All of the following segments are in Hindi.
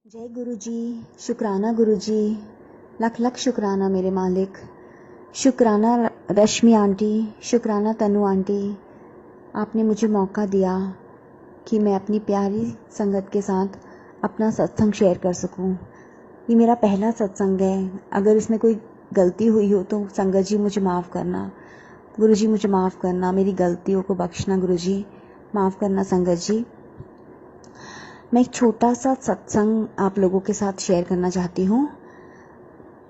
जय गुरु जी। शुक्राना गुरु जी। लख लख शुक्राना मेरे मालिक। शुक्राना रश्मि आंटी, शुक्राना तनु आंटी। आपने मुझे मौका दिया कि मैं अपनी प्यारी संगत के साथ अपना सत्संग शेयर कर सकूं। ये मेरा पहला सत्संग है। अगर इसमें कोई गलती हुई हो तो संगत जी मुझे माफ़ करना। गुरु जी मुझे माफ़ करना, मेरी गलतियों को बख्शना। गुरु जी माफ़ करना संगत जी। मैं एक छोटा सा सत्संग आप लोगों के साथ शेयर करना चाहती हूँ।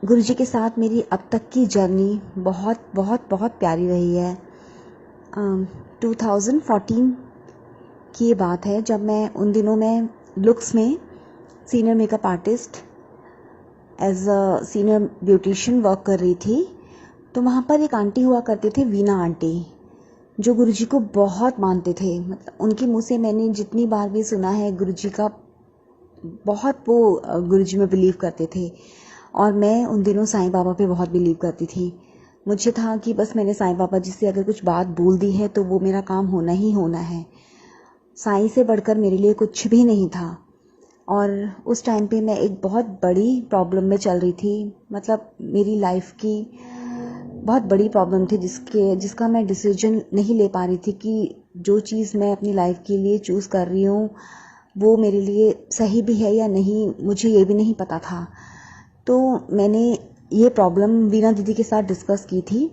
गुरु जी के साथ मेरी अब तक की जर्नी बहुत बहुत बहुत प्यारी रही है। 2014 की ये बात है, जब मैं उन दिनों में लुक्स में senior makeup artist as a senior beautician work कर रही थी। तो वहाँ पर एक आंटी हुआ करते थे, वीना आंटी, जो गुरुजी को बहुत मानते थे। मतलब उनके मुंह से मैंने जितनी बार भी सुना है, गुरुजी का बहुत वो गुरुजी में बिलीव करते थे। और मैं उन दिनों साईं बाबा पे बहुत बिलीव करती थी। मुझे था कि बस मैंने साईं बाबा जी से अगर कुछ बात बोल दी है तो वो मेरा काम होना ही होना है। साईं से बढ़कर मेरे लिए कुछ भी नहीं था। और उस टाइम पे मैं एक बहुत बड़ी प्रॉब्लम में चल रही थी। मतलब मेरी लाइफ की बहुत बड़ी प्रॉब्लम थी जिसका मैं डिसीजन नहीं ले पा रही थी कि जो चीज़ मैं अपनी लाइफ के लिए चूज़ कर रही हूँ वो मेरे लिए सही भी है या नहीं, मुझे ये भी नहीं पता था। तो मैंने ये प्रॉब्लम वीना दीदी के साथ डिस्कस की थी।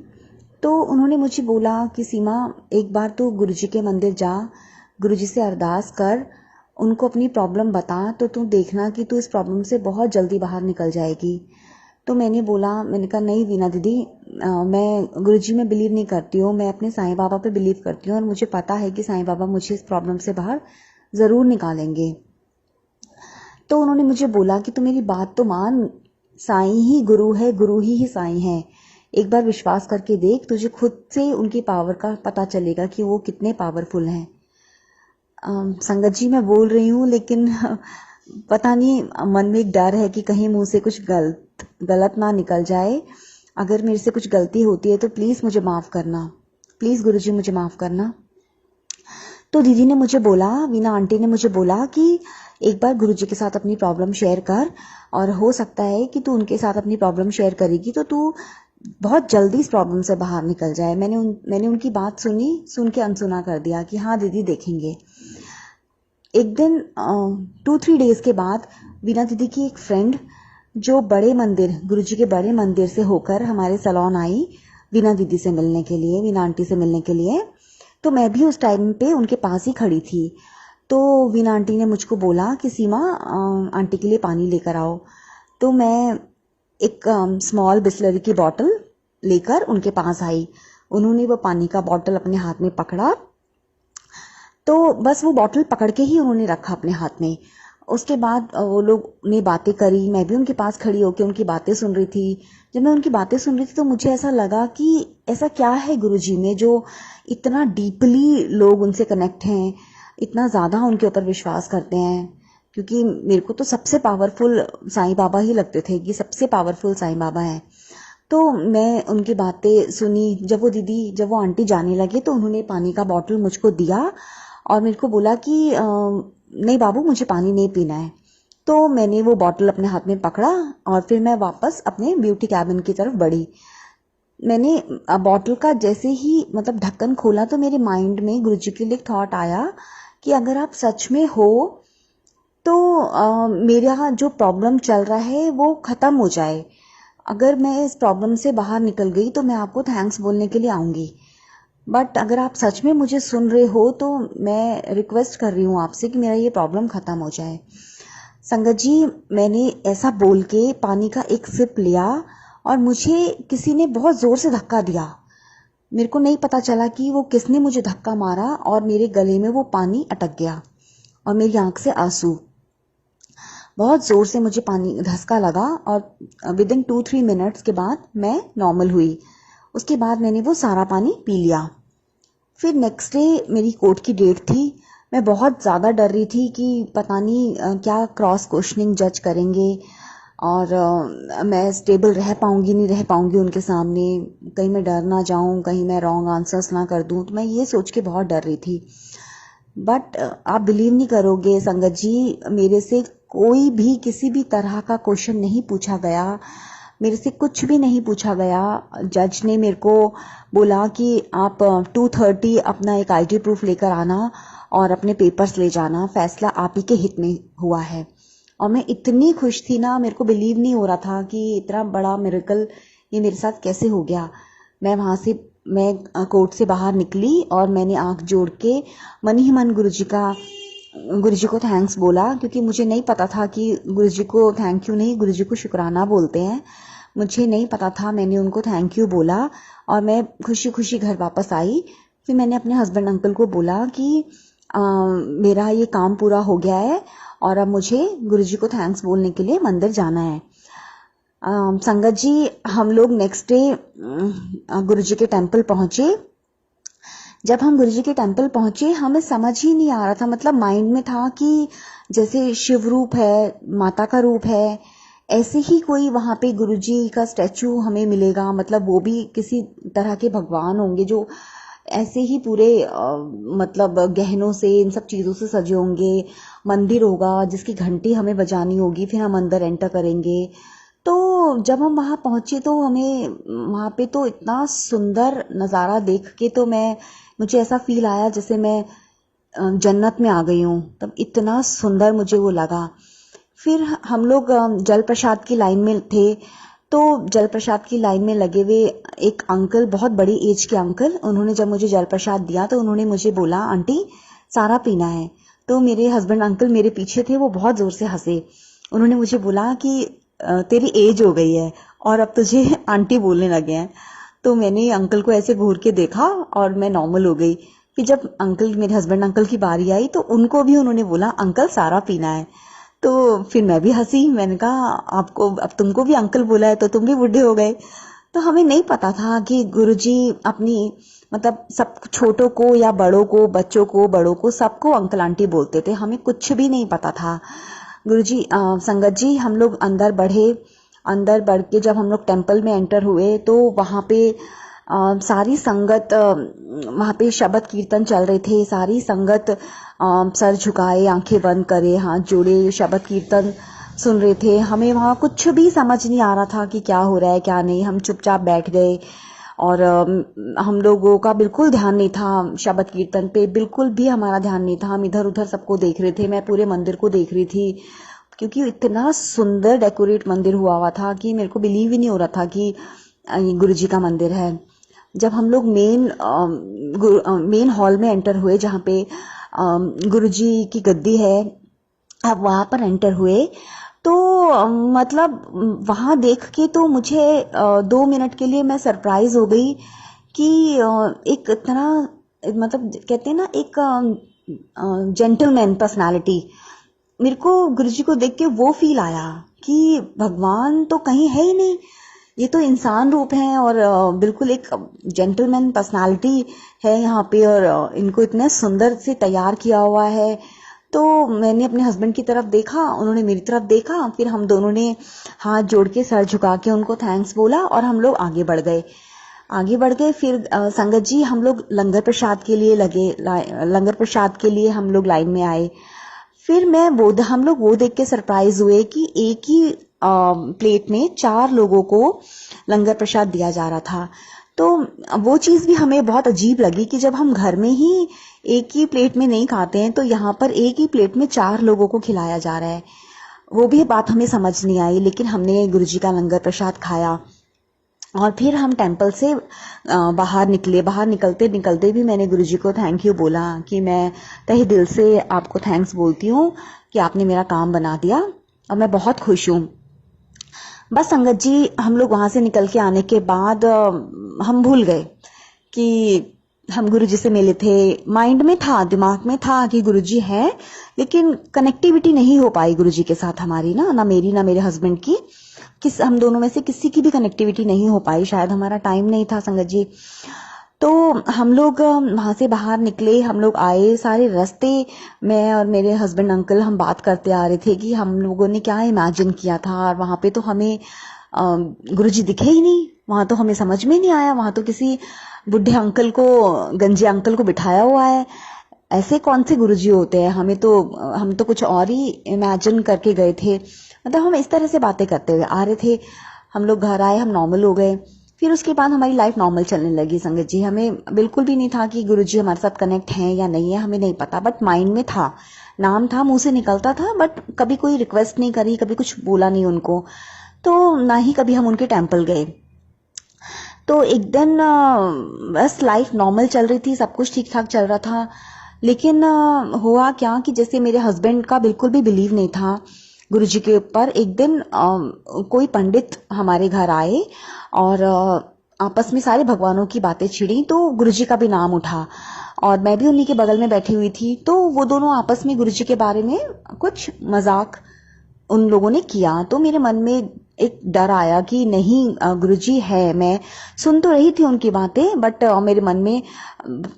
तो उन्होंने मुझे बोला कि सीमा, एक बार तो गुरुजी के मंदिर जा, गुरुजी से अरदास कर, उनको अपनी प्रॉब्लम बता, तो तू देखना कि तू इस प्रॉब्लम से बहुत जल्दी बाहर निकल जाएगी। तो मैंने कहा नहीं वीना दीदी, मैं गुरुजी में बिलीव नहीं करती हूँ, मैं अपने साईं बाबा पे बिलीव करती हूँ और मुझे पता है कि साईं बाबा मुझे इस प्रॉब्लम से बाहर ज़रूर निकालेंगे। तो उन्होंने मुझे बोला कि तू मेरी बात तो मान, साईं ही गुरु है, गुरु ही साईं है। एक बार विश्वास करके देख, तुझे खुद से उनकी पावर का पता चलेगा कि वो कितने पावरफुल हैं। संगत जी मैं बोल रही हूँ, लेकिन पता नहीं, मन में एक डर है कि कहीं मुंह से कुछ गलत ना निकल जाए। अगर मेरे से कुछ गलती होती है तो प्लीज़ मुझे माफ़ करना, प्लीज़ गुरुजी मुझे माफ़ करना। तो दीदी ने मुझे बोला, वीना आंटी ने मुझे बोला कि एक बार गुरुजी के साथ अपनी प्रॉब्लम शेयर कर, और हो सकता है कि तू उनके साथ अपनी प्रॉब्लम शेयर करेगी तो तू बहुत जल्दी इस प्रॉब्लम से बाहर निकल जाए। मैंने उनकी बात सुन के अनसुना कर दिया कि हाँ दीदी देखेंगे। एक दिन 2-3 डेज के बाद वीना दीदी की एक फ्रेंड, जो बड़े मंदिर, गुरुजी के बड़े मंदिर से होकर हमारे सैलून आई वीना दीदी से मिलने के लिए, वीना आंटी से मिलने के लिए। तो मैं भी उस टाइम पे उनके पास ही खड़ी थी। तो वीना आंटी ने मुझको बोला कि सीमा, आंटी के लिए पानी लेकर आओ। तो मैं एक स्मॉल बिस्लरी की बॉटल लेकर उनके पास आई। उन्होंने वो पानी का बॉटल अपने हाथ में पकड़ा, तो बस वो बॉटल पकड़ के ही उन्होंने रखा अपने हाथ में। उसके बाद वो लोग ने बातें करी, मैं भी उनके पास खड़ी होकर उनकी बातें सुन रही थी। जब मैं उनकी बातें सुन रही थी तो मुझे ऐसा लगा कि ऐसा क्या है गुरुजी में जो इतना डीपली लोग उनसे कनेक्ट हैं, इतना ज़्यादा उनके ऊपर विश्वास करते हैं। क्योंकि मेरे को तो सबसे पावरफुल साईं बाबा ही लगते थे, कि सबसे पावरफुल साईं बाबा हैं। तो मैं उनकी बातें सुनी। जब वो आंटी जाने लगे तो उन्होंने पानी का बॉटल मुझको दिया और मेरे को बोला कि नहीं बाबू, मुझे पानी नहीं पीना है। तो मैंने वो बॉटल अपने हाथ में पकड़ा और फिर मैं वापस अपने ब्यूटी कैबिन की तरफ बढ़ी। मैंने बॉटल का जैसे ही मतलब ढक्कन खोला तो मेरे माइंड में गुरुजी के लिए एक थॉट आया कि अगर आप सच में हो तो मेरा जो प्रॉब्लम चल रहा है वो ख़त्म हो जाए। अगर मैं इस प्रॉब्लम से बाहर निकल गई तो मैं आपको थैंक्स बोलने के लिए आऊँगी, बट अगर आप सच में मुझे सुन रहे हो तो मैं रिक्वेस्ट कर रही हूँ आपसे कि मेरा ये प्रॉब्लम ख़त्म हो जाए। संगत जी, मैंने ऐसा बोल के पानी का एक सिप लिया और मुझे किसी ने बहुत ज़ोर से धक्का दिया। मेरे को नहीं पता चला कि वो किसने मुझे धक्का मारा और मेरे गले में वो पानी अटक गया और मेरी आंख से आंसू। बहुत ज़ोर से मुझे पानी धक्का लगा और विदिन 2-3 मिनट्स के बाद मैं नॉर्मल हुई। उसके बाद मैंने वो सारा पानी पी लिया। फिर नेक्स्ट डे मेरी कोर्ट की डेट थी। मैं बहुत ज़्यादा डर रही थी कि पता नहीं क्या क्रॉस क्वेश्चनिंग जज करेंगे और मैं स्टेबल रह पाऊँगी नहीं रह पाऊँगी उनके सामने, कहीं मैं डर ना जाऊँ, कहीं मैं रॉन्ग आंसर्स ना कर दूँ। तो मैं ये सोच के बहुत डर रही थी। बट आप बिलीव नहीं करोगे संगत जी, मेरे से कोई भी किसी भी तरह का क्वेश्चन नहीं पूछा गया, मेरे से कुछ भी नहीं पूछा गया। जज ने मेरे को बोला कि आप 2:30 अपना एक आईडी प्रूफ लेकर आना और अपने पेपर्स ले जाना, फैसला आप ही के हित में हुआ है। और मैं इतनी खुश थी ना, मेरे को बिलीव नहीं हो रहा था कि इतना बड़ा मिरेकल ये मेरे साथ कैसे हो गया। मैं कोर्ट से बाहर निकली और मैंने आंख जोड़ के मन ही मन गुरुजी को थैंक्स बोला, क्योंकि मुझे नहीं पता था कि गुरुजी को थैंक यू नहीं, गुरुजी को शुक्राना बोलते हैं। मुझे नहीं पता था, मैंने उनको थैंक यू बोला और मैं खुशी खुशी घर वापस आई। फिर मैंने अपने हस्बैंड अंकल को बोला कि मेरा ये काम पूरा हो गया है और अब मुझे गुरुजी को थैंक्स बोलने के लिए मंदिर जाना है। संगत जी, हम लोग नेक्स्ट डे गुरुजी के टेम्पल पहुंचे। जब हम गुरुजी के टेम्पल पहुंचे, हमें समझ ही नहीं आ रहा था, मतलब माइंड में था कि जैसे शिव रूप है, माता का रूप है, ऐसे ही कोई वहां पे गुरुजी का स्टैचू हमें मिलेगा, मतलब वो भी किसी तरह के भगवान होंगे जो ऐसे ही पूरे मतलब गहनों से, इन सब चीजों से सजे होंगे। मंदिर होगा जिसकी घंटी हमें बजानी होगी, फिर हम अंदर एंटर करेंगे। तो जब हम वहां पहुंचे तो हमें वहां पे तो इतना सुंदर नज़ारा देख के तो मुझे ऐसा फील आया जैसे मैं जन्नत में आ गई हूँ। तब इतना सुंदर मुझे वो लगा। फिर हम लोग जल प्रसाद की लाइन में थे, तो जल प्रसाद की लाइन में लगे हुए एक अंकल, बहुत बड़ी एज के अंकल, उन्होंने जब मुझे जल प्रसाद दिया तो उन्होंने मुझे बोला, आंटी सारा पीना है। तो मेरे हस्बैंड अंकल मेरे पीछे थे, वो बहुत जोर से हंसे। उन्होंने मुझे बोला कि तेरी एज हो गई है और अब तुझे आंटी बोलने लगे हैं। तो मैंने अंकल को ऐसे घूर के देखा और मैं नॉर्मल हो गई। फिर जब मेरे हस्बैंड अंकल की बारी आई तो उनको भी उन्होंने बोला, अंकल सारा पीना है। तो फिर मैं भी हंसी, मैंने कहा अब तुमको भी अंकल बोला है तो तुम भी बूढ़े हो गए। तो हमें नहीं पता था कि गुरुजी अपनी मतलब सब छोटों को या बड़ों को, बच्चों को, बड़ों को, सबको अंकल आंटी बोलते थे। हमें कुछ भी नहीं पता था। गुरुजी संगत जी, हम लोग अंदर बढ़ के जब हम लोग टेम्पल में एंटर हुए तो वहाँ पे सारी संगत, वहाँ पे शब्द कीर्तन चल रहे थे। सारी संगत सर झुकाए, आंखें बंद करे, हाथ जोड़े शब्द कीर्तन सुन रहे थे। हमें वहाँ कुछ भी समझ नहीं आ रहा था कि क्या हो रहा है क्या नहीं। हम चुपचाप बैठ गए और हम लोगों का बिल्कुल ध्यान नहीं था शब्द कीर्तन पे, बिल्कुल भी हमारा ध्यान नहीं था। हम इधर उधर सबको देख रहे थे, मैं पूरे मंदिर को देख रही थी, क्योंकि इतना सुंदर डेकोरेट मंदिर हुआ था कि मेरे को बिलीव ही नहीं हो रहा था कि ये गुरुजी का मंदिर है। जब हम लोग मेन हॉल में एंटर हुए, जहाँ पे गुरुजी की गद्दी है, अब वहाँ पर एंटर हुए तो मतलब वहाँ देख के तो मुझे 2 मिनट के लिए मैं सरप्राइज हो गई कि एक इतना, मतलब कहते हैं ना, एक जेंटलमैन पर्सनालिटी। मेरे को गुरुजी को देख के वो फील आया कि भगवान तो कहीं है ही नहीं, ये तो इंसान रूप है और बिल्कुल एक जेंटलमैन पर्सनालिटी है यहाँ पे, और इनको इतने सुंदर से तैयार किया हुआ है। तो मैंने अपने हस्बैंड की तरफ देखा, उन्होंने मेरी तरफ देखा, फिर हम दोनों ने हाथ जोड़ के सर झुका के उनको थैंक्स बोला और हम लोग आगे बढ़ गए। फिर संगत जी, हम लोग लंगर प्रसाद के लिए हम लोग लाइन में आए। फिर हम लोग वो देख के सरप्राइज हुए कि एक ही प्लेट में 4 लोगों को लंगर प्रसाद दिया जा रहा था। तो वो चीज़ भी हमें बहुत अजीब लगी कि जब हम घर में ही एक ही प्लेट में नहीं खाते हैं तो यहाँ पर एक ही प्लेट में 4 लोगों को खिलाया जा रहा है। वो भी बात हमें समझ नहीं आई, लेकिन हमने गुरुजी का लंगर प्रसाद खाया और फिर हम टेम्पल से बाहर निकले। बाहर निकलते निकलते भी मैंने गुरुजी को थैंक यू बोला कि मैं तहे दिल से आपको थैंक्स बोलती हूँ कि आपने मेरा काम बना दिया और मैं बहुत खुश हूँ। बस संगत जी, हम लोग वहाँ से निकल के आने के बाद हम भूल गए कि हम गुरुजी से मिले थे। माइंड में था, दिमाग में था कि गुरुजी है, लेकिन कनेक्टिविटी नहीं हो पाई गुरुजी के साथ हमारी, ना मेरी ना मेरे हस्बैंड की। हम दोनों में से किसी की भी कनेक्टिविटी नहीं हो पाई, शायद हमारा टाइम नहीं था संगत जी। तो हम लोग वहाँ से बाहर निकले, हम लोग आए, सारे रास्ते मैं और मेरे हस्बैंड अंकल हम बात करते आ रहे थे कि हम लोगों ने क्या इमेजिन किया था, और वहाँ पे तो हमें गुरुजी दिखे ही नहीं। वहाँ तो हमें समझ में नहीं आया, वहाँ तो किसी बुढ़े अंकल को, गंजे अंकल को बिठाया हुआ है। ऐसे कौन से गुरुजी होते हैं, हम तो कुछ और ही इमेजिन करके गए थे। मतलब हम इस तरह से बातें करते हुए आ रहे थे। हम लोग घर आए, हम नॉर्मल हो गए। फिर उसके बाद हमारी लाइफ नॉर्मल चलने लगी संगत जी। हमें बिल्कुल भी नहीं था कि गुरुजी हमारे साथ कनेक्ट हैं या नहीं है, हमें नहीं पता, बट माइंड में था, नाम था, मुंह से निकलता था, बट कभी कोई रिक्वेस्ट नहीं करी, कभी कुछ बोला नहीं उनको, तो ना ही कभी हम उनके टेम्पल गए। तो एक दिन बस लाइफ नॉर्मल चल रही थी, सब कुछ ठीक ठाक चल रहा था। लेकिन हुआ क्या कि जैसे मेरे हस्बैंड का बिल्कुल भी बिलीव नहीं था गुरुजी के ऊपर। एक दिन कोई पंडित हमारे घर आए और आपस में सारे भगवानों की बातें छिड़ी, तो गुरुजी का भी नाम उठा और मैं भी उन्हीं के बगल में बैठी हुई थी। तो वो दोनों आपस में गुरुजी के बारे में कुछ मजाक उन लोगों ने किया। तो मेरे मन में एक डर आया कि नहीं, गुरुजी है। मैं सुन तो रही थी उनकी बातें, बट मेरे मन में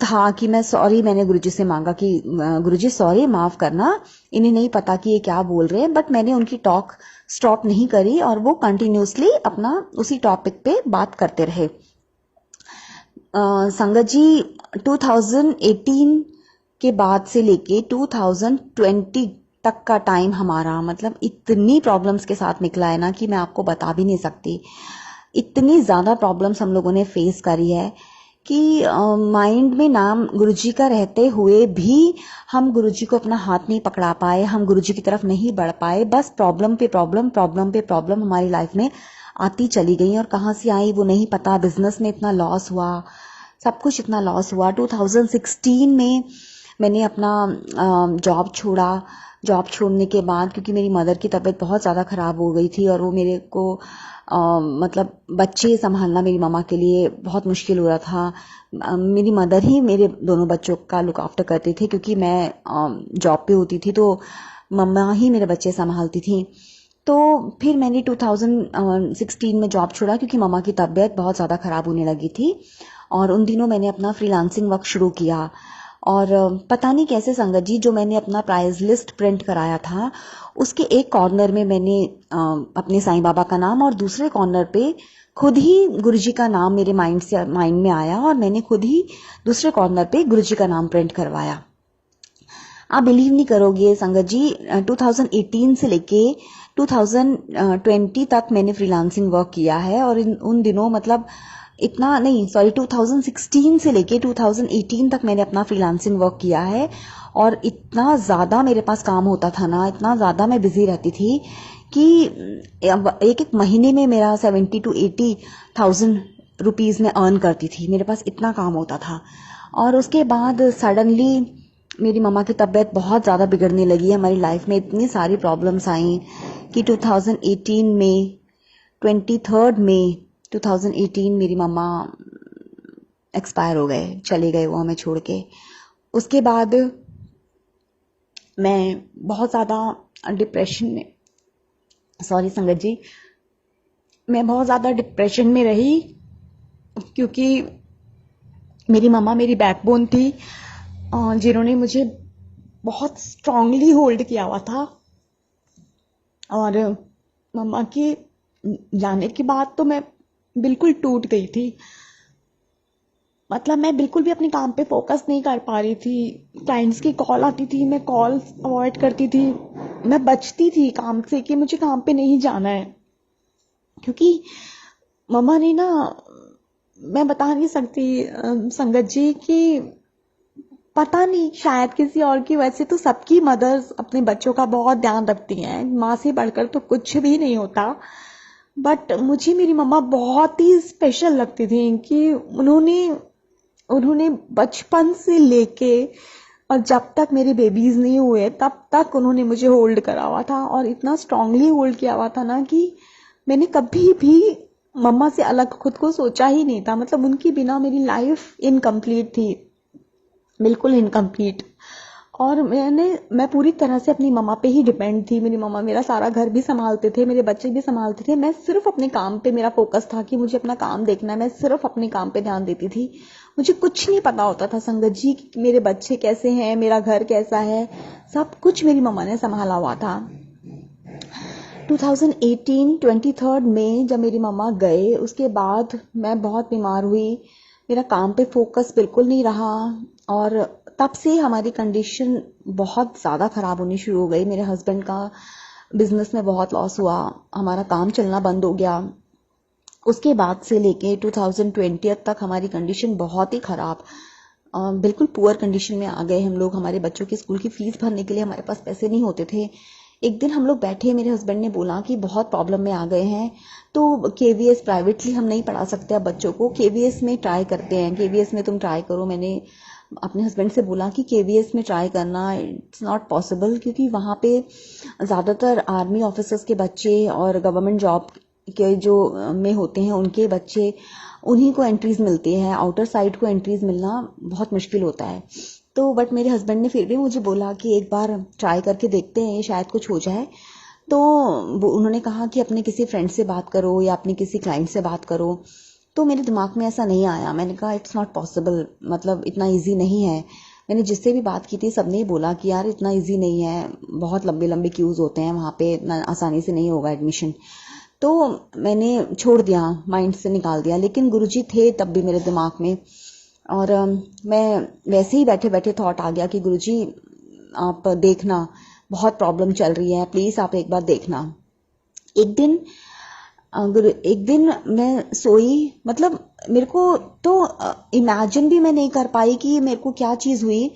था कि मैंने गुरुजी से मांगा कि गुरुजी सॉरी, माफ करना, इन्हें नहीं पता कि ये क्या बोल रहे हैं। बट मैंने उनकी टॉक स्टॉप नहीं करी और वो कंटिन्यूसली अपना उसी टॉपिक पे बात करते रहे। संगत जी, 2018 के बाद से लेके 2020 तक का टाइम हमारा, मतलब इतनी प्रॉब्लम्स के साथ निकला है ना कि मैं आपको बता भी नहीं सकती। इतनी ज़्यादा प्रॉब्लम्स हम लोगों ने फेस करी है कि माइंड में नाम गुरुजी का रहते हुए भी हम गुरुजी को अपना हाथ नहीं पकड़ा पाए, हम गुरुजी की तरफ नहीं बढ़ पाए। बस प्रॉब्लम पे प्रॉब्लम, प्रॉब्लम पे प्रॉब्लम हमारी लाइफ में आती चली गई और कहाँ से आई वो नहीं पता। बिजनेस में इतना लॉस हुआ, सब कुछ इतना लॉस हुआ। 2016 में मैंने अपना जॉब छोड़ा। जॉब छोड़ने के बाद, क्योंकि मेरी मदर की तबीयत बहुत ज़्यादा ख़राब हो गई थी और वो मेरे को मतलब बच्चे संभालना मेरी मम्मा के लिए बहुत मुश्किल हो रहा था। मेरी मदर ही मेरे दोनों बच्चों का लुक आफ्टर करती थी, क्योंकि मैं जॉब पे होती थी तो मम्मा ही मेरे बच्चे संभालती थी। तो फिर मैंने 2016 में जॉब छोड़ा क्योंकि मम्मा की तबीयत बहुत ज़्यादा ख़राब होने लगी थी। और उन दिनों मैंने अपना फ्रीलांसिंग वर्क शुरू किया। और पता नहीं कैसे संगत जी, जो मैंने अपना प्राइस लिस्ट प्रिंट कराया था उसके एक कॉर्नर में मैंने अपने साईं बाबा का नाम और दूसरे कॉर्नर पे खुद ही गुरुजी का नाम मेरे माइंड में आया और मैंने खुद ही दूसरे कॉर्नर पे गुरुजी का नाम प्रिंट करवाया। आप बिलीव नहीं करोगे संगत जी, 2018 से लेके 2020 तक मैंने फ्रीलांसिंग वर्क किया है। और उन दिनों मतलब 2016 से लेके 2018 तक मैंने अपना फ्रीलांसिंग वर्क किया है। और इतना ज़्यादा मेरे पास काम होता था ना, इतना ज़्यादा मैं बिजी रहती थी कि एक एक महीने में मेरा 70 to 80,000 रुपीज़ में अर्न करती थी। मेरे पास इतना काम होता था। और उसके बाद सडनली मेरी मम्मा की तबीयत बहुत ज़्यादा बिगड़ने लगी। हमारी लाइफ में इतनी सारी प्रॉब्लम्स आई कि 2018 में 23 मई 2018 मेरी मम्मा एक्सपायर हो गए, चले गए वो हमें छोड़ के। उसके बाद मैं बहुत ज़्यादा डिप्रेशन में, सॉरी संगत जी, मैं बहुत ज़्यादा डिप्रेशन में रही क्योंकि मेरी मम्मा मेरी बैकबोन थी, जिन्होंने मुझे बहुत स्ट्रांगली होल्ड किया हुआ था। और मम्मा के जाने के बाद तो मैं बिल्कुल टूट गई थी। मतलब मैं बिल्कुल भी अपने काम पे फोकस नहीं कर पा रही थी। क्लाइंट्स की कॉल आती थी, मैं कॉल अवॉइड करती थी, मैं बचती थी काम से कि मुझे काम पे नहीं जाना है। क्योंकि मम्मा ने ना, मैं बता नहीं सकती संगत जी कि पता नहीं, शायद किसी और की वजह से तो सबकी मदर्स अपने बच्चों का बहुत ध्यान रखती हैं, माँ से बढ़कर तो कुछ भी नहीं होता। बट मुझे मेरी मम्मा बहुत ही स्पेशल लगती थी कि उन्होंने बचपन से लेके और जब तक मेरे बेबीज नहीं हुए तब तक उन्होंने मुझे होल्ड करा हुआ था। और इतना स्ट्रांगली होल्ड किया हुआ था ना कि मैंने कभी भी मम्मा से अलग खुद को सोचा ही नहीं था। मतलब उनकी बिना मेरी लाइफ इनकम्प्लीट थी, बिल्कुल इनकम्प्लीट। और मैं पूरी तरह से अपनी मम्मा पे ही डिपेंड थी। मेरी मम्मा मेरा सारा घर भी संभालते थे, मेरे बच्चे भी संभालते थे। मैं सिर्फ अपने काम पे, मेरा फोकस था कि मुझे अपना काम देखना है, मैं सिर्फ अपने काम पे ध्यान देती थी। मुझे कुछ नहीं पता होता था संगत जी कि मेरे बच्चे कैसे हैं, मेरा घर कैसा है, सब कुछ मेरी मम्मा ने संभाला हुआ था। 2018 23 में जब मेरी मम्मा गए, उसके बाद मैं बहुत बीमार हुई, मेरा काम पे फोकस बिल्कुल नहीं रहा। और तब से हमारी कंडीशन बहुत ज़्यादा ख़राब होनी शुरू हो गई। मेरे हस्बैंड का बिजनेस में बहुत लॉस हुआ, हमारा काम चलना बंद हो गया। उसके बाद से लेके 2020 तक हमारी कंडीशन बहुत ही ख़राब, बिल्कुल पुअर कंडीशन में आ गए हम लोग। हमारे बच्चों की स्कूल की फ़ीस भरने के लिए हमारे पास पैसे नहीं होते थे। एक दिन हम लोग बैठे, मेरे हस्बैंड ने बोला कि बहुत प्रॉब्लम में आ गए हैं, तो केवीएस प्राइवेटली हम नहीं पढ़ा सकते अब बच्चों को, केवीएस में ट्राई करते हैं, केवीएस में तुम ट्राई करो। मैंने अपने हस्बैंड से बोला कि केवीएस में ट्राई करना इट्स नॉट पॉसिबल, क्योंकि वहाँ पे ज़्यादातर आर्मी ऑफिसर्स के बच्चे और गवर्नमेंट जॉब के जो में होते हैं उनके बच्चे, उन्हीं को एंट्रीज मिलती है, आउटर साइड को एंट्रीज मिलना बहुत मुश्किल होता है। तो बट मेरे हस्बैंड ने फिर भी मुझे बोला कि एक बार ट्राई करके देखते हैं, शायद कुछ हो जाए। तो उन्होंने कहा कि अपने किसी फ्रेंड से बात करो या अपने किसी क्लाइंट से बात करो। तो मेरे दिमाग में ऐसा नहीं आया, मैंने कहा इट्स नॉट पॉसिबल, मतलब इतना ईजी नहीं है। मैंने जिससे भी बात की थी सबने ही बोला कि यार इतना ईजी नहीं है, बहुत लंबे लंबे क्यूज होते हैं वहाँ पे, इतना आसानी से नहीं होगा एडमिशन। तो मैंने छोड़ दिया, माइंड से निकाल दिया। लेकिन गुरुजी थे तब भी मेरे दिमाग में, और मैं वैसे ही बैठे बैठे थॉट आ गया कि गुरुजी आप देखना, बहुत प्रॉब्लम चल रही है, प्लीज़ आप एक बार देखना। एक दिन मैं सोई, मतलब मेरे को तो इमेजिन भी मैं नहीं कर पाई कि मेरे को क्या चीज़ हुई।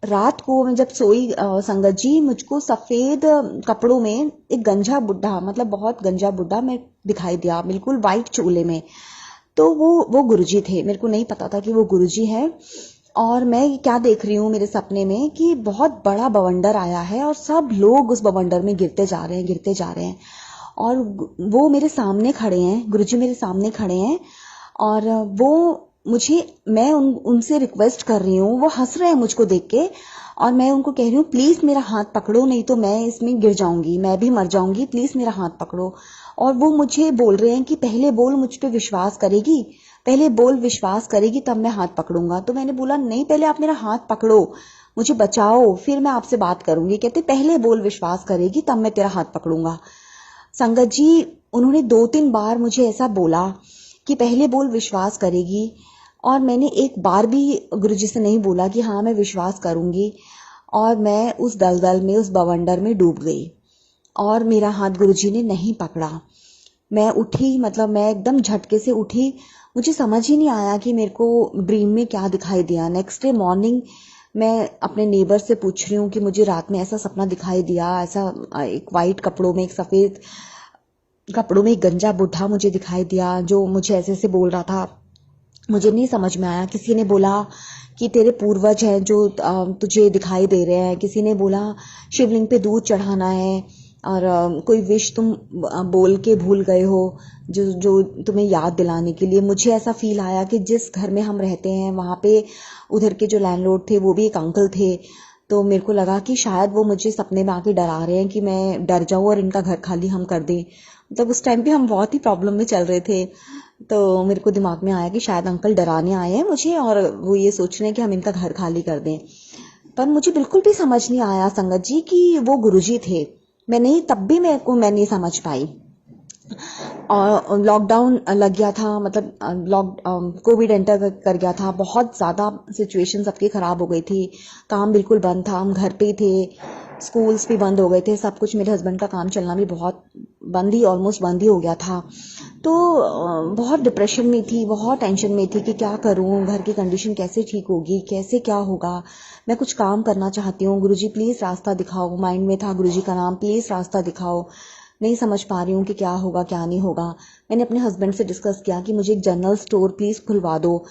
रात को मैं जब सोई संगत जी, मुझको सफ़ेद कपड़ों में एक गंजा बुड्ढा, मतलब बहुत गंजा बुड्ढा मैं दिखाई दिया, बिल्कुल वाइट चोले में। तो वो गुरुजी थे, मेरे को नहीं पता था कि वो गुरुजी है। और मैं क्या देख रही हूँ मेरे सपने में कि बहुत बड़ा बवंडर आया है और सब लोग उस बवंडर में गिरते जा रहे हैं, गिरते जा रहे हैं। और वो मेरे सामने खड़े हैं, गुरुजी मेरे सामने खड़े हैं, और वो मैं उनसे रिक्वेस्ट कर रही हूँ, वो हंस रहे हैं मुझको देख के, और मैं उनको कह रही हूँ प्लीज़ मेरा हाथ पकड़ो, नहीं तो मैं इसमें गिर जाऊंगी, मैं भी मर जाऊंगी, प्लीज़ मेरा हाथ पकड़ो। और वो मुझे बोल रहे हैं कि पहले बोल मुझ पे विश्वास करेगी, पहले बोल विश्वास करेगी तब मैं हाथ पकड़ूंगा। तो मैंने बोला नहीं, पहले आप मेरा हाथ पकड़ो, मुझे बचाओ, फिर मैं आपसे बात करूंगी। कहते पहले बोल विश्वास करेगी तब मैं तेरा हाथ पकड़ूंगा। संगत जी, उन्होंने 2-3 बार मुझे ऐसा बोला कि पहले बोल विश्वास करेगी, और मैंने एक बार भी गुरुजी से नहीं बोला कि हाँ मैं विश्वास करूंगी। और मैं उस दलदल में, उस बवंडर में डूब गई, और मेरा हाथ गुरुजी ने नहीं पकड़ा। मैं उठी, मतलब मैं एकदम झटके से उठी, मुझे समझ ही नहीं आया कि मेरे को ड्रीम में क्या दिखाई दिया। नेक्स्ट डे मॉर्निंग मैं अपने नेबर से पूछ रही हूँ कि मुझे रात में ऐसा सपना दिखाई दिया, ऐसा एक वाइट कपड़ों में, एक सफ़ेद कपड़ों में एक गंजा बुढ़ा मुझे दिखाई दिया जो मुझे ऐसे ऐसे बोल रहा था। मुझे नहीं समझ में आया। किसी ने बोला कि तेरे पूर्वज हैं जो तुझे दिखाई दे रहे हैं, किसी ने बोला शिवलिंग पे दूध चढ़ाना है, और कोई विश तुम बोल के भूल गए हो जो तुम्हें याद दिलाने के लिए। मुझे ऐसा फील आया कि जिस घर में हम रहते हैं वहाँ पे उधर के जो लैंडलॉर्ड थे वो भी एक अंकल थे। तो मेरे को लगा कि शायद वो मुझे सपने में आके डरा रहे हैं कि मैं डर जाऊँ और इनका घर खाली हम कर दें। मतलब उस टाइम पे हम बहुत ही प्रॉब्लम में चल रहे थे। तो मेरे को दिमाग में आया कि शायद अंकल डराने आए हैं मुझे, और वो ये सोच रहे हैं कि हम इनका घर खाली कर दें। पर मुझे बिल्कुल भी समझ नहीं आया संगत जी कि वो गुरुजी थे। मैं नहीं समझ पाई। और लॉकडाउन लग गया था, मतलब कोविड एंटर कर गया था, बहुत ज़्यादा सिचुएशन सबकी ख़राब हो गई थी, काम बिल्कुल बंद था, हम घर पे थे, स्कूल्स भी बंद हो गए थे, सब कुछ। मेरे हस्बैंड का काम चलना भी बहुत ऑलमोस्ट बंद ही हो गया था। तो बहुत डिप्रेशन में थी, बहुत टेंशन में थी कि क्या करूं, घर की कंडीशन कैसे ठीक होगी, कैसे क्या होगा। मैं कुछ काम करना चाहती हूँ, गुरुजी प्लीज़ रास्ता दिखाओ। माइंड में था गुरुजी का नाम, प्लीज़ रास्ता दिखाओ। नहीं समझ पा रही हूँ कि क्या होगा क्या नहीं होगा। मैंने अपने हस्बैंड से डिस्कस किया कि मुझे एक जनरल स्टोर प्लीज़ खुलवा दो,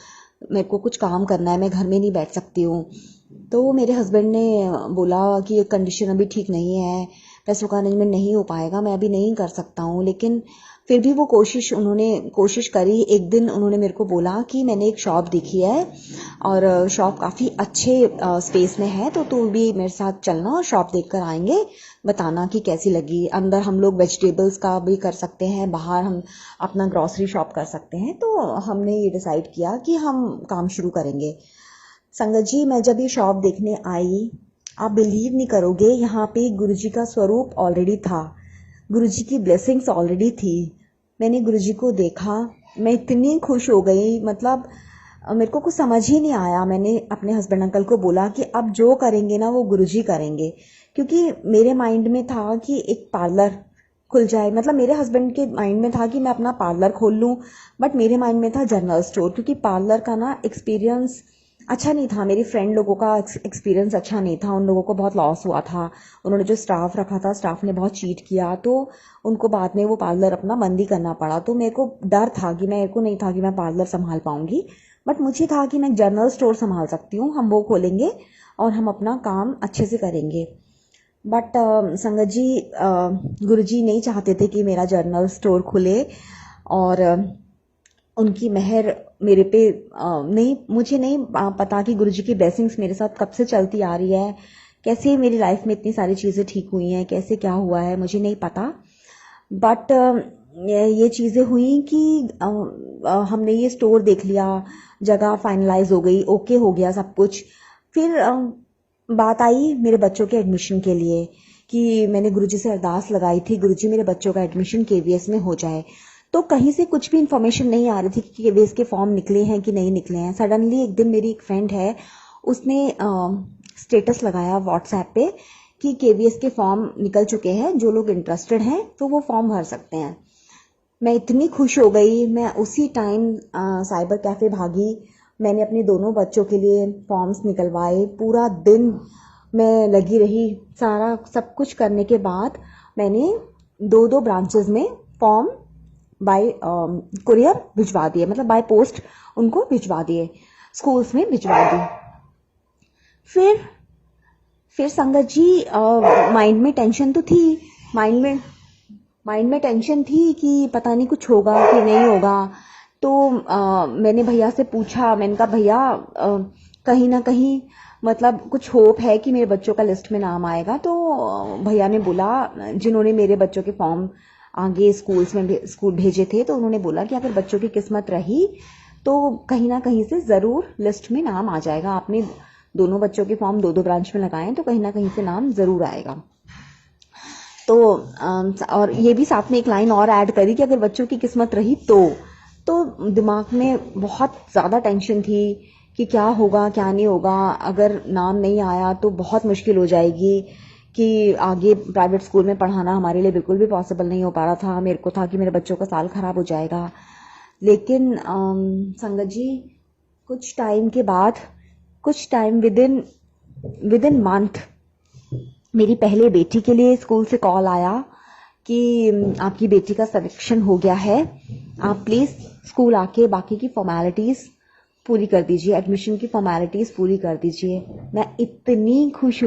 मेरे को कुछ काम करना है, मैं घर में नहीं बैठ सकती हूँ। तो मेरे हस्बैंड ने बोला कि ये कंडीशन अभी ठीक नहीं है, पैसों का अरेंजमेंट नहीं हो पाएगा, मैं अभी नहीं कर सकता हूँ। लेकिन फिर भी उन्होंने कोशिश करी। एक दिन उन्होंने मेरे को बोला कि मैंने एक शॉप देखी है और शॉप काफ़ी अच्छे स्पेस में है, तो तू भी मेरे साथ चलना और शॉप देख कर आएंगे, बताना कि कैसी लगी। अंदर हम लोग वेजिटेबल्स का भी कर सकते हैं, बाहर हम अपना ग्रॉसरी शॉप कर सकते हैं। तो हमने ये डिसाइड किया कि हम काम शुरू करेंगे। संगत जी, मैं जब ये शॉप देखने आई, आप बिलीव नहीं करोगे, यहाँ पे गुरुजी का स्वरूप ऑलरेडी था, गुरुजी की ब्लेसिंग्स ऑलरेडी थी। मैंने गुरुजी को देखा, मैं इतनी खुश हो गई, मतलब मेरे को कुछ समझ ही नहीं आया। मैंने अपने हस्बैंड अंकल को बोला कि अब जो करेंगे ना वो गुरुजी करेंगे, क्योंकि मेरे माइंड में था कि एक पार्लर खुल जाए। मतलब मेरे हस्बैंड के माइंड में था कि मैं अपना पार्लर खोल लूँ, बट मेरे माइंड में था जनरल स्टोर, क्योंकि पार्लर का ना एक्सपीरियंस अच्छा नहीं था। मेरी फ्रेंड लोगों का एक्सपीरियंस अच्छा नहीं था, उन लोगों को बहुत लॉस हुआ था। उन्होंने जो स्टाफ रखा था, स्टाफ ने बहुत चीट किया, तो उनको बाद में वो पार्लर अपना बंद ही करना पड़ा। तो मेरे को डर था कि मेरे को नहीं था कि मैं पार्लर संभाल पाऊंगी, बट मुझे था कि मैं जनरल स्टोर संभाल सकती हूँ, हम वो खोलेंगे और हम अपना काम अच्छे से करेंगे। बट संगत जी, गुरुजी नहीं चाहते थे कि मेरा जनरल स्टोर खुले, और उनकी मेहर मेरे पे नहीं, मुझे नहीं पता कि गुरुजी की ब्लेसिंग्स मेरे साथ कब से चलती आ रही है, कैसे मेरी लाइफ में इतनी सारी चीज़ें ठीक हुई हैं, कैसे क्या हुआ है मुझे नहीं पता। बट ये चीज़ें हुई कि हमने ये स्टोर देख लिया, जगह फाइनलाइज हो गई, ओके हो गया सब कुछ। फिर बात आई मेरे बच्चों के एडमिशन के लिए कि मैंने गुरुजी से अरदास लगाई थी, गुरुजी मेरे बच्चों का एडमिशन केवीएस में हो जाए। तो कहीं से कुछ भी इंफॉर्मेशन नहीं आ रही थी कि केवीएस के फॉर्म निकले हैं कि नहीं निकले हैं। सडनली एक दिन मेरी एक फ्रेंड है, उसने स्टेटस लगाया व्हाट्सएप पे कि केवीएस के फॉर्म निकल चुके हैं, जो लोग इंटरेस्टेड हैं तो वो फॉर्म भर सकते हैं। मैं इतनी खुश हो गई, मैं उसी टाइम साइबर कैफे भागी। मैंने अपने दोनों बच्चों के लिए फॉर्म्स निकलवाए, पूरा दिन मैं लगी रही। सारा सब कुछ करने के बाद मैंने दो दो ब्रांचेस में फॉर्म बाय कुरियर भिजवा दिए, मतलब बाय पोस्ट उनको भिजवा दिए, स्कूल्स में भिजवा दी। फिर संगत जी, माइंड में टेंशन तो थी, माइंड में टेंशन थी कि पता नहीं कुछ होगा कि नहीं होगा। तो मैंने भैया से पूछा, मैंने कहा भैया कहीं ना कहीं मतलब कुछ होप है कि मेरे बच्चों का लिस्ट में नाम आएगा। तो भैया ने बोला, जिन्होंने मेरे बच्चों के फॉर्म आगे स्कूल भेजे थे, तो उन्होंने बोला कि अगर बच्चों की किस्मत रही तो कहीं ना कहीं से ज़रूर लिस्ट में नाम आ जाएगा। आपने दोनों बच्चों के फॉर्म दो दो ब्रांच में लगाए तो कहीं ना कहीं से नाम ज़रूर आएगा। तो और ये भी साथ में एक लाइन और ऐड करी कि अगर बच्चों की किस्मत रही तो दिमाग में बहुत ज़्यादा टेंशन थी कि क्या होगा क्या नहीं होगा। अगर नाम नहीं आया तो बहुत मुश्किल हो जाएगी, कि आगे प्राइवेट स्कूल में पढ़ाना हमारे लिए बिल्कुल भी पॉसिबल नहीं हो पा रहा था। मेरे को था कि मेरे बच्चों का साल ख़राब हो जाएगा। लेकिन संगत जी, कुछ टाइम विद इन मंथ मेरी पहले बेटी के लिए स्कूल से कॉल आया कि आपकी बेटी का सिलेक्शन हो गया है, आप प्लीज़ स्कूल आके बाकी की फॉर्मेलिटीज़ पूरी कर दीजिए, एडमिशन की फॉर्मेलिटीज़ पूरी कर दीजिए। मैं इतनी खुश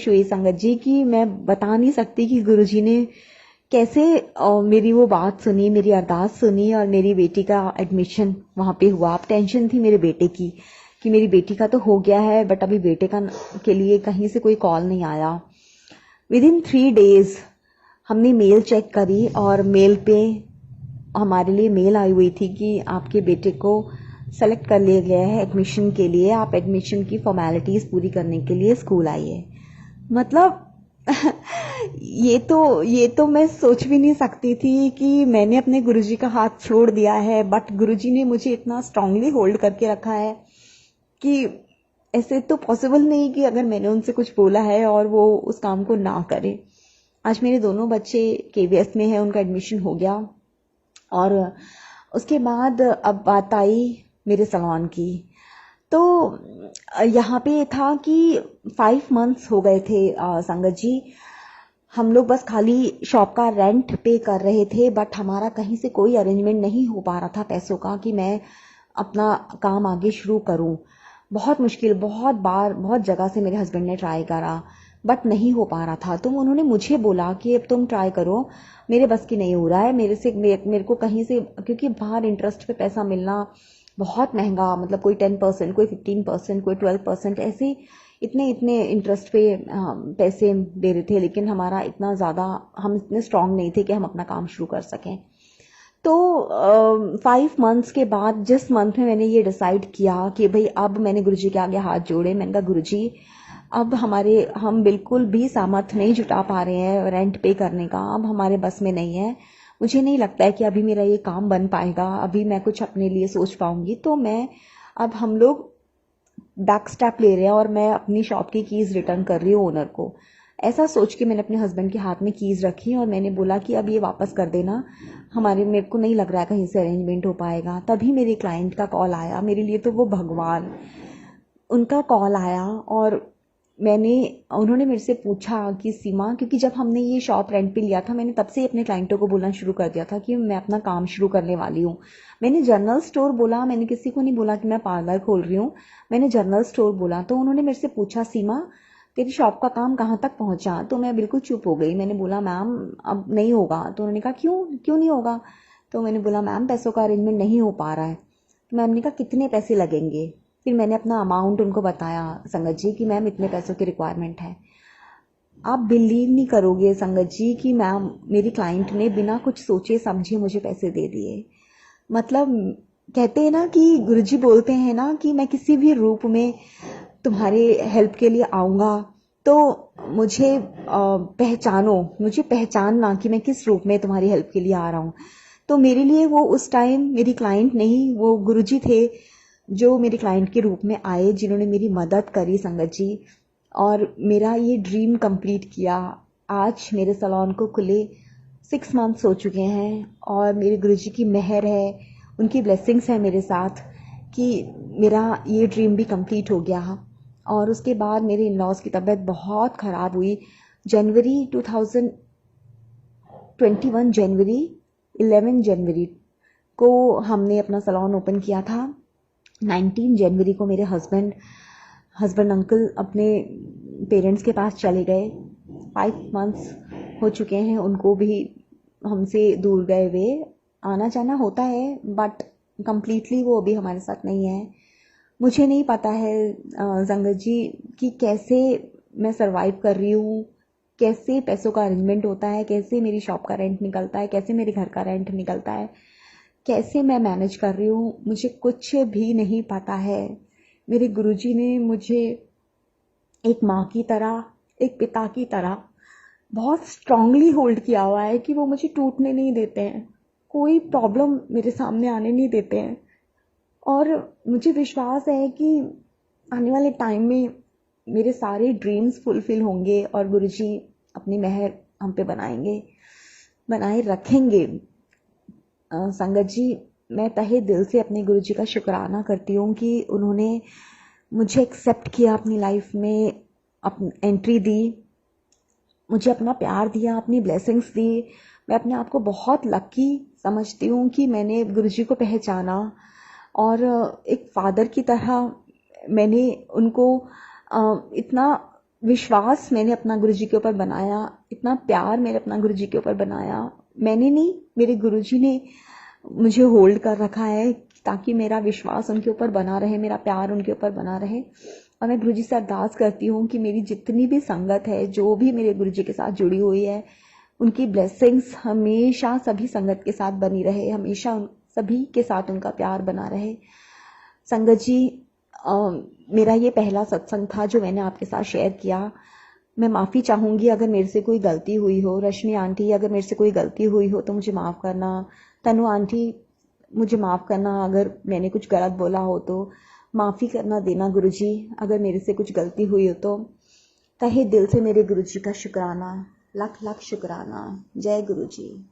हुई संगत जी कि मैं बता नहीं सकती कि गुरुजी ने कैसे मेरी वो बात सुनी, मेरी अरदास सुनी और मेरी बेटी का एडमिशन वहाँ पे हुआ। अब टेंशन थी मेरे बेटे की कि मेरी बेटी का तो हो गया है, बट अभी बेटे का के लिए कहीं से कोई कॉल नहीं आया। विदिन 3 days हमने मेल चेक करी और मेल पे हमारे लिए मेल आई हुई थी कि आपके बेटे को सेलेक्ट कर लिया गया है एडमिशन के लिए, आप एडमिशन की फॉर्मेलिटीज़ पूरी करने के लिए स्कूल आइए। मतलब ये तो मैं सोच भी नहीं सकती थी कि मैंने अपने गुरुजी का हाथ छोड़ दिया है, बट गुरुजी ने मुझे इतना स्ट्रांगली होल्ड करके रखा है कि ऐसे तो पॉसिबल नहीं कि अगर मैंने उनसे कुछ बोला है और वो उस काम को ना करें। आज मेरे दोनों बच्चे केवीएस में हैं, उनका एडमिशन हो गया। और उसके बाद अब बात आई मेरे सलॉन की। तो यहाँ पे था कि 5 months हो गए थे संगत जी, हम लोग बस खाली शॉप का रेंट पे कर रहे थे, बट हमारा कहीं से कोई अरेंजमेंट नहीं हो पा रहा था पैसों का कि मैं अपना काम आगे शुरू करूं। बहुत मुश्किल, बहुत जगह से मेरे हस्बैंड ने ट्राई करा, बट नहीं हो पा रहा था। तो उन्होंने मुझे बोला कि अब तुम ट्राई करो, मेरे बस की नहीं हो रहा है, मेरे को कहीं से, क्योंकि बाहर इंटरेस्ट पे पैसा मिलना बहुत महंगा, मतलब कोई 10%, कोई 15%, कोई 12%, ऐसे इतने इंटरेस्ट पे पैसे दे रहे थे। लेकिन हमारा इतना ज़्यादा, हम इतने स्ट्रांग नहीं थे कि हम अपना काम शुरू कर सकें। तो 5 months के बाद जिस मंथ में मैंने ये डिसाइड किया कि भाई अब मैंने गुरुजी के आगे हाथ जोड़े, मैंने कहा गुरुजी अब हम बिल्कुल भी सामर्थ्य नहीं जुटा पा रहे हैं रेंट पे करने का, अब हमारे बस में नहीं है, मुझे नहीं लगता है कि अभी मेरा ये काम बन पाएगा, अभी मैं कुछ अपने लिए सोच पाऊंगी। तो अब हम लोग बैक स्टेप ले रहे हैं और मैं अपनी शॉप की कीज़ रिटर्न कर रही हूँ ओनर को। ऐसा सोच के मैंने अपने हस्बैंड के हाथ में कीज़ रखी और मैंने बोला कि अब ये वापस कर देना, मेरे को नहीं लग रहा है कहीं से अरेंजमेंट हो पाएगा। तभी मेरे क्लाइंट का कॉल आया, मेरे लिए तो वो भगवान, उनका कॉल आया और उन्होंने मेरे से पूछा कि सीमा, क्योंकि जब हमने ये शॉप रेंट पे लिया था मैंने तब से ही अपने क्लाइंटों को बोलना शुरू कर दिया था कि मैं अपना काम शुरू करने वाली हूँ। मैंने जनरल स्टोर बोला, मैंने किसी को नहीं बोला कि मैं पार्लर खोल रही हूँ, मैंने जनरल स्टोर बोला। तो उन्होंने मेरे से पूछा, सीमा तेरी शॉप का काम कहाँ तक पहुँचा? तो मैं बिल्कुल चुप हो गई। मैंने बोला मैम अब नहीं होगा। तो उन्होंने कहा क्यों क्यों नहीं होगा? तो मैंने बोला मैम पैसों का अरेंजमेंट नहीं हो पा रहा है। तो मैम ने कहा कितने पैसे लगेंगे? फिर मैंने अपना अमाउंट उनको बताया, संगत जी कि मैम इतने पैसों की रिक्वायरमेंट है। आप बिलीव नहीं करोगे संगत जी कि मैम, मेरी क्लाइंट ने बिना कुछ सोचे समझे मुझे पैसे दे दिए। मतलब कहते हैं ना कि गुरुजी बोलते हैं ना कि मैं किसी भी रूप में तुम्हारे हेल्प के लिए आऊँगा, तो मुझे पहचानो, मुझे पहचानना कि मैं किस रूप में तुम्हारी हेल्प के लिए आ रहा हूँ। तो मेरे लिए वो उस टाइम मेरी क्लाइंट नहीं, वो गुरुजी थे जो मेरे क्लाइंट के रूप में आए, जिन्होंने मेरी मदद करी संगत जी, और मेरा ये ड्रीम कंप्लीट किया। आज मेरे सैलून को खुले 6 मंथ्स हो चुके हैं और मेरे गुरुजी की मेहर है, उनकी ब्लेसिंग्स है मेरे साथ कि मेरा ये ड्रीम भी कंप्लीट हो गया। और उसके बाद मेरे इन लॉज की तबीयत बहुत ख़राब हुई। जनवरी 2021 जनवरी 11 जनवरी को हमने अपना सैलून ओपन किया था। 19 जनवरी को मेरे हस्बैंड अंकल अपने पेरेंट्स के पास चले गए। 5 मंथ्स हो चुके हैं उनको भी हमसे दूर गए हुए। आना जाना होता है बट कंप्लीटली वो अभी हमारे साथ नहीं है। मुझे नहीं पता है संगत जी कि कैसे मैं सरवाइव कर रही हूँ, कैसे पैसों का अरेंजमेंट होता है, कैसे मेरी शॉप का रेंट निकलता है, कैसे मेरे घर का रेंट निकलता है, कैसे मैं मैनेज कर रही हूँ, मुझे कुछ भी नहीं पता है। मेरे गुरुजी ने मुझे एक माँ की तरह, एक पिता की तरह बहुत स्ट्रांगली होल्ड किया हुआ है कि वो मुझे टूटने नहीं देते हैं, कोई प्रॉब्लम मेरे सामने आने नहीं देते हैं। और मुझे विश्वास है कि आने वाले टाइम में मेरे सारे ड्रीम्स फुलफिल होंगे और गुरुजी अपनी मेहर हम पे बनाए रखेंगे। संगत जी, मैं तहे दिल से अपने गुरुजी का शुक्राना करती हूँ कि उन्होंने मुझे एक्सेप्ट किया अपनी लाइफ में, एंट्री दी, मुझे अपना प्यार दिया, अपनी ब्लेसिंग्स दी। मैं अपने आप को बहुत लकी समझती हूँ कि मैंने गुरुजी को पहचाना और एक फादर की तरह मैंने उनको इतना विश्वास मैंने अपना गुरुजी के ऊपर बनाया, इतना प्यार मैंने अपना गुरुजी के ऊपर बनाया। मैंने नहीं, मेरे गुरुजी ने मुझे होल्ड कर रखा है ताकि मेरा विश्वास उनके ऊपर बना रहे, मेरा प्यार उनके ऊपर बना रहे। और मैं गुरुजी से अरदास करती हूँ कि मेरी जितनी भी संगत है, जो भी मेरे गुरुजी के साथ जुड़ी हुई है, उनकी ब्लेसिंग्स हमेशा सभी संगत के साथ बनी रहे, हमेशा सभी के साथ उनका प्यार बना रहे। संगत जी, मेरा ये पहला सत्संग था जो मैंने आपके साथ शेयर किया। मैं माफ़ी चाहूँगी अगर मेरे से कोई गलती हुई हो। रश्मि आंटी, अगर मेरे से कोई गलती हुई हो तो मुझे माफ़ करना। तनु आंटी, मुझे माफ़ करना अगर मैंने कुछ गलत बोला हो तो माफ़ी करना देना गुरुजी, अगर मेरे से कुछ गलती हुई हो तो। तहे दिल से मेरे गुरुजी का शुक्राना, लख लख शुक्राना। जय गुरुजी।